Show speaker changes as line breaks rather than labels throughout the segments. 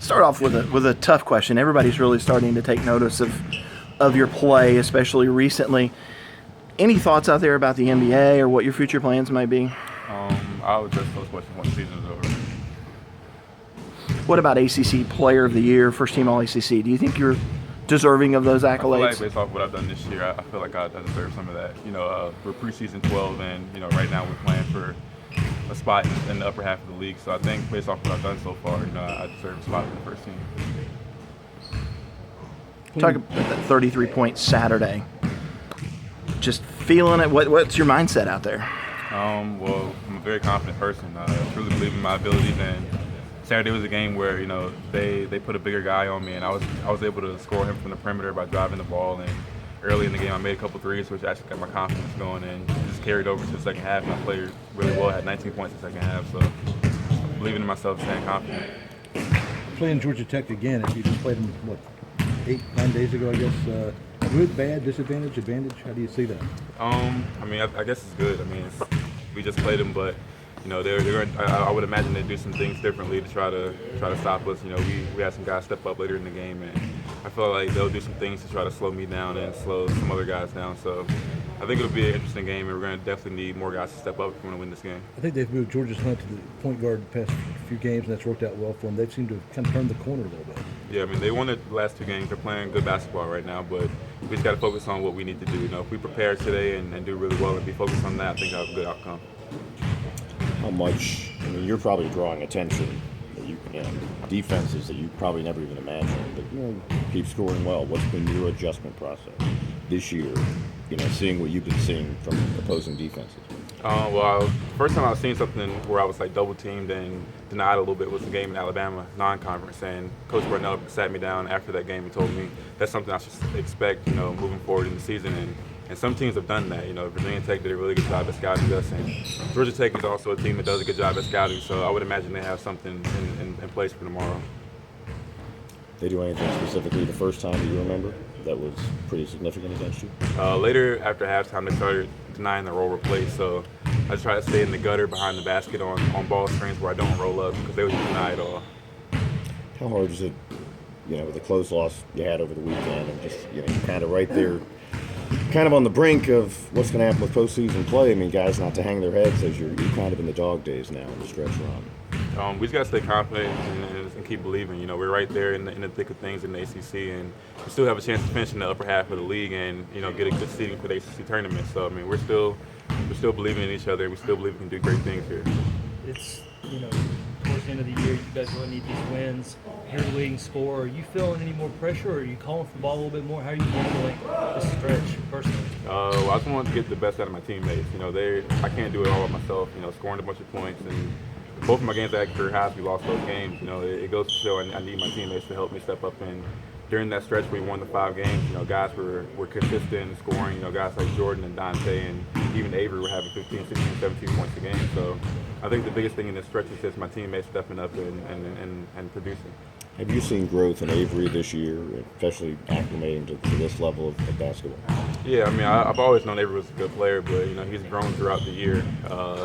Start off with a tough question. Everybody's really starting to take notice of your play, especially recently. Any thoughts out there about the NBA or what your future plans might be?
I'll address those questions once the season is over.
What about ACC Player of the Year, first team All-ACC? Do you think you're deserving of those accolades?
I feel like based off what I've done this year, I feel like I deserve some of that. We're preseason 12, and right now we're playing for a spot in the upper half of the league. So I think based off what I've done so far, I deserve a spot in the first team.
Talk about that 33-point Saturday. Just feeling it. What's your mindset out there?
Well, I'm a very confident person. I truly believe in my abilities, and Saturday was a game where they put a bigger guy on me, and I was able to score him from the perimeter by driving the ball. And early in the game, I made a couple threes, which actually got my confidence going, and it just carried over to the second half. And I played really well. I had 19 points in the second half, so believing in myself, staying confident.
Playing Georgia Tech again, if you just played them 8-9 days ago, I guess. Good, bad, disadvantage, advantage? How do you see that?
I guess it's good. We just played them, but I would imagine they'd do some things differently to try to stop us. We had some guys step up later in the game, and I feel like they'll do some things to try to slow me down and slow some other guys down. So I think it'll be an interesting game, and we're going to definitely need more guys to step up if we want to win this game.
I think they've moved Georgia Hunt to the point guard the past few games, and that's worked out well for them. They seem to have kind of turned the corner a little bit.
Yeah, they won the last 2 games. They're playing good basketball right now, but we just got to focus on what we need to do. If we prepare today and do really well and be focused on that, I think I'll have a good outcome.
How much, you're probably drawing attention that defenses that you probably never even imagined, but keep scoring well. What's been your adjustment process this year, seeing what you've been seeing from opposing defenses?
Well, first time I've seen something where I was double teamed and denied a little bit was the game in Alabama, non-conference, and Coach Burnell sat me down after that game and told me that's something I should expect, moving forward in the season. And some teams have done that. Virginia Tech did a really good job at scouting us, and Georgia Tech is also a team that does a good job at scouting. So I would imagine they have something in place for tomorrow.
They do anything specifically the first time that you remember that was pretty significant against you?
Later, after halftime, they started denying the roll replace. So I try to stay in the gutter behind the basket on ball screens where I don't roll up because they would deny it all.
How hard is it, with the close loss you had over the weekend and just, kind of right there, kind of on the brink of what's going to happen with postseason play? Guys not to hang their heads as you're kind of in the dog days now in the stretch run.
We just got to stay confident and keep believing. We're right there in the thick of things in the ACC, and we still have a chance to finish in the upper half of the league and get a good seeding for the ACC tournament. So we're still believing in each other. We still believe we can do great things here.
It's towards the end of the year, you guys really need these wins. You're the leading scorer. Are you feeling any more pressure, or are you calling for the ball a little bit more? How are you handling this stretch personally?
Well, I just want to get the best out of my teammates. I can't do it all by myself. Scoring a bunch of points, and both of my games at career highs, we lost those games. It goes to show I need my teammates to help me step up. And during that stretch, we won the 5 games. Guys were consistent in scoring. Guys like Jordan and Dante and even Avery were having 15, 16, 17 points a game. So I think the biggest thing in this stretch is just my teammates stepping up and producing.
Have you seen growth in Avery this year, especially acclimating to this level of basketball?
Yeah, I've always known Avery was a good player, but he's grown throughout the year,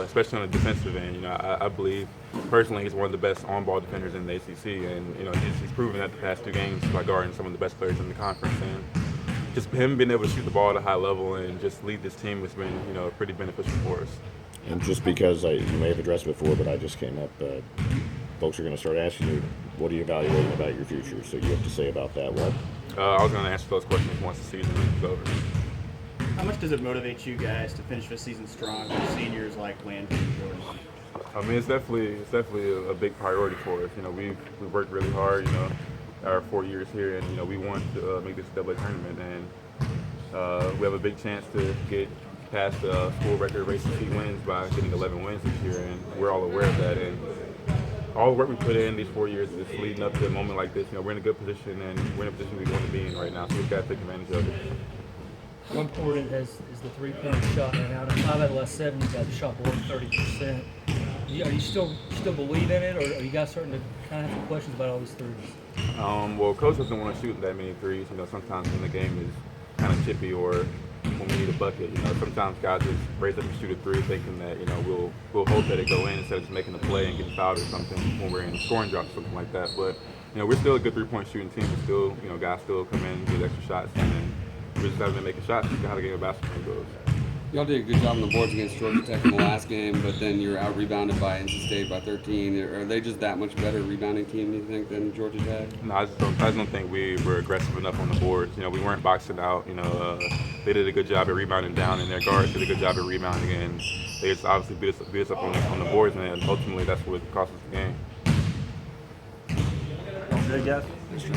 especially on the defensive end. I believe personally he's one of the best on-ball defenders in the ACC, and he's proven that the past 2 games by guarding some of the best players in the conference. And just him being able to shoot the ball at a high level and just lead this team has been pretty beneficial for us.
And just because you may have addressed it before, but I just came up, folks are going to start asking you, what are you evaluating about your future? So you have to say about that. What?
I was going to answer those questions once the season is over.
How much does it motivate you guys to finish the season strong with seniors like Landry and Jordan?
It's definitely a big priority for us. We've worked really hard. Our 4 years here, and we want to make this AA tournament, and we have a big chance to get past the school record of ACC wins by getting 11 wins this year, and we're all aware of that. And all the work we put in these 4 years is leading up to a moment like this. We're in a good position, and we're in a position we want to be in right now, so we've got to take advantage of it.
How important is the three-point shot right now? 5 out of the last 7, you guys shot below 30%. Are you still believe in it, or are you guys starting to kind of have some questions about all these threes?
Well, coach doesn't want to shoot that many threes. Sometimes when the game is kind of chippy or when we need a bucket. You know, sometimes guys just raise up and shoot a three, thinking that we'll hope that it go in instead of just making a play and getting fouled or something when we're in scoring drops or something like that. But we're still a good 3-point shooting team. We're still guys still come in, get extra shots, and then we just haven't been making shots. That's how the game of basketball goes.
Y'all did a good job on the boards against Georgia Tech in the last game, but then you're out rebounded by NC State by 13. Are they just that much better rebounding team, do you think, than Georgia Tech?
No, I just don't think we were aggressive enough on the boards. We weren't boxing out. They did a good job at rebounding down, and their guards did a good job at rebounding, and they just obviously beat us up on the boards, and ultimately that's what cost us the game.
Good, guys.